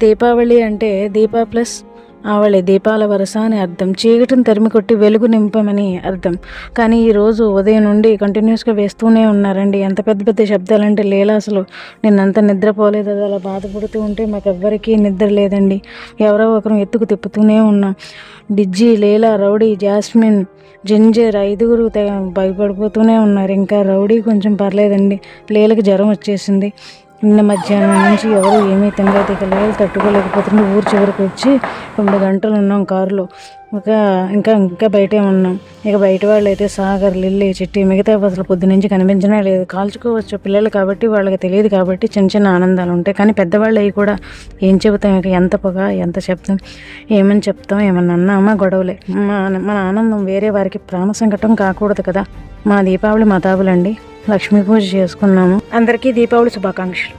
దీపావళి అంటే దీప ప్లస్ ఆవళి, దీపాల వరస అని అర్థం. చీకటిని తరిమి కొట్టి వెలుగు నింపమని అర్థం. కానీ ఈరోజు ఉదయం నుండి కంటిన్యూస్గా వేస్తూనే ఉన్నారండి. ఎంత పెద్ద పెద్ద శబ్దాలంటే లీలా అసలు నిన్నంతా నిద్రపోలేదు. అది అలా బాధపడుతూ ఉంటే మాకెవ్వరికీ నిద్ర లేదండి. ఎవరో ఒకరు ఎత్తుకు తిప్పుతూనే ఉన్నాం. డిజ్జి, లీలా, రౌడీ, జాస్మిన్, జింజర్ ఐదుగురు భయపడిపోతూనే ఉన్నారు. ఇంకా రౌడీ కొంచెం పర్లేదండి. లీలకి జ్వరం వచ్చేసింది. నిన్న మధ్యాహ్నం నుంచి ఎవరు ఏమీ తినలేదు. ఇక లేదు, తట్టుకోలేకపోతుంది. ఊరు చివరికి వచ్చి 2 గంటలు ఉన్నాం కారులో. ఇంకా ఇంకా బయటే ఉన్నాం. ఇక బయట వాళ్ళు అయితే సాగర్, లిల్లీ, చిట్టి మిగతా అసలు పొద్దు నుంచి కనిపించనే లేదు. కాల్చుకోవచ్చు పిల్లలు కాబట్టి, వాళ్ళకి తెలియదు కాబట్టి చిన్న చిన్న ఆనందాలు ఉంటాయి. కానీ పెద్దవాళ్ళు అవి కూడా ఏం చెబుతాం? ఇక ఎంత పొగ, ఎంత శబ్దం, ఏమని చెప్తాం? ఏమన్నా అన్నామా? గొడవలే. మన ఆనందం వేరే వారికి ప్రాణ సంకటం కాకూడదు కదా. మా దీపావళి మతాబులండి. లక్ష్మీ పూజ చేసుకున్నాము. అందరికీ దీపావళి శుభాకాంక్షలు.